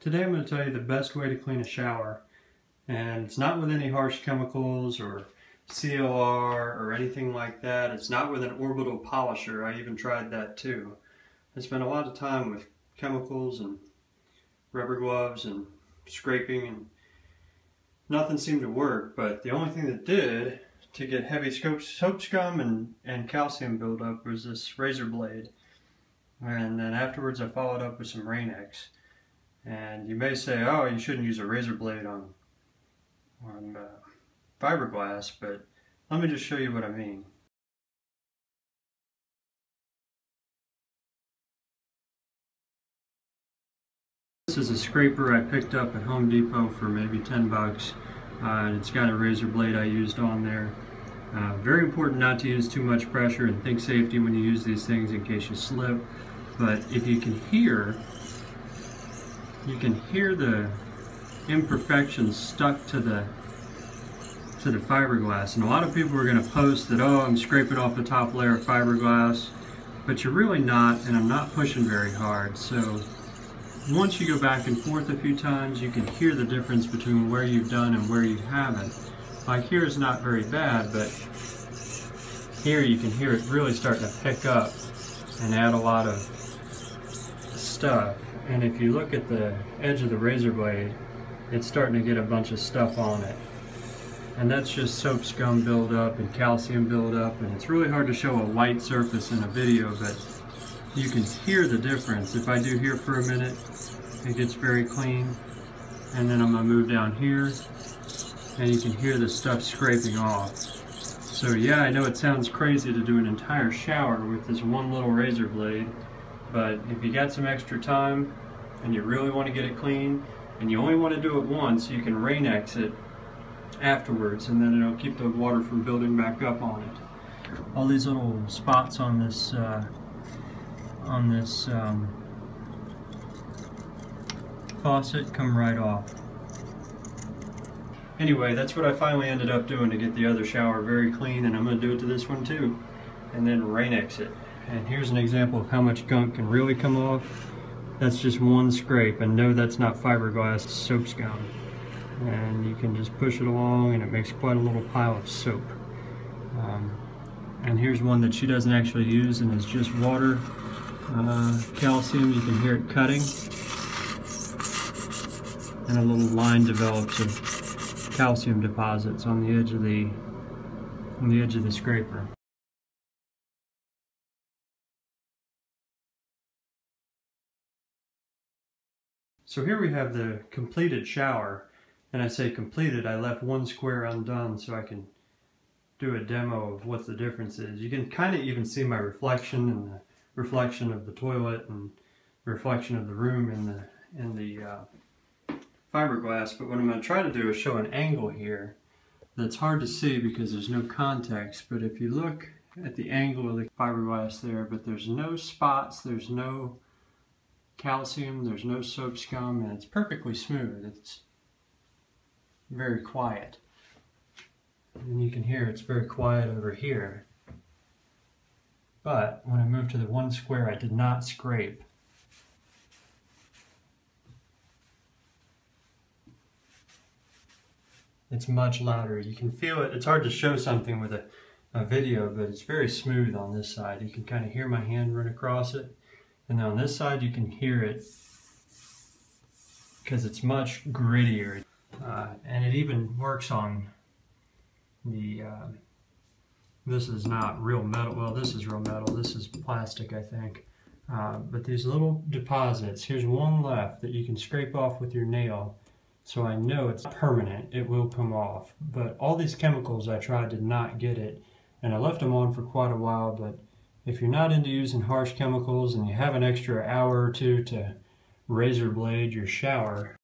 Today I'm going to tell you the best way to clean a shower, and it's not with any harsh chemicals or CLR or anything like that. It's not with an orbital polisher. I even tried that too. I spent a lot of time with chemicals and rubber gloves and scraping, and nothing seemed to work, but the only thing that did to get heavy soap scum and calcium buildup was this razor blade. And then afterwards I followed up with some Rain-X. And you may say, oh, you shouldn't use a razor blade on fiberglass, but let me just show you what I mean. This is a scraper I picked up at Home Depot for maybe 10 bucks, and it's got a razor blade I used on there. Very important not to use too much pressure, and think safety when you use these things in case you slip. But if you can hear the imperfections stuck to the fiberglass. And a lot of people are going to post that, oh, I'm scraping off the top layer of fiberglass, but you're really not, and I'm not pushing very hard. So once you go back and forth a few times, you can hear the difference between where you've done and where you haven't. Like here is not very bad, but here you can hear it really starting to pick up and add a lot of stuff. And if you look at the edge of the razor blade, it's starting to get a bunch of stuff on it. And that's just soap scum buildup and calcium buildup, and it's really hard to show a white surface in a video, but you can hear the difference. If I do here for a minute, it gets very clean. And then I'm going to move down here, and you can hear the stuff scraping off. So yeah, I know it sounds crazy to do an entire shower with this one little razor blade, but if you got some extra time and you really want to get it clean, and you only want to do it once, you can Rain-X it afterwards, and then it'll keep the water from building back up on it. All these little spots on this faucet come right off. Anyway, that's what I finally ended up doing to get the other shower very clean, and I'm going to do it to this one too, and then Rain-X it. And here's an example of how much gunk can really come off. That's just one scrape, and no, that's not fiberglass, it's soap scum. And you can just push it along and it makes quite a little pile of soap. And here's one that she doesn't actually use, and it's just water, calcium. You can hear it cutting, and a little line develops of calcium deposits on the edge of the scraper. So here we have the completed shower, and I say completed, I left one square undone so I can do a demo of what the difference is. You can kind of even see my reflection, and the reflection of the toilet, and the reflection of the room in the fiberglass. But what I'm going to try to do is show an angle here that's hard to see because there's no context. But if you look at the angle of the fiberglass there, but there's no spots, there's no calcium, there's no soap scum, and it's perfectly smooth. It's very quiet. And you can hear it's very quiet over here. But when I moved to the one square, I did not scrape. It's much louder. You can feel it. It's hard to show something with a video, but it's very smooth on this side. You can kind of hear my hand run across it. And on this side you can hear it because it's much grittier. And it even works on the, this is not real metal, well, this is real metal, this is plastic, I think. But these little deposits, here's one left that you can scrape off with your nail. So I know it's permanent, it will come off. But all these chemicals I tried did not get it. And I left them on for quite a while, but if you're not into using harsh chemicals and you have an extra hour or two to razor blade your shower,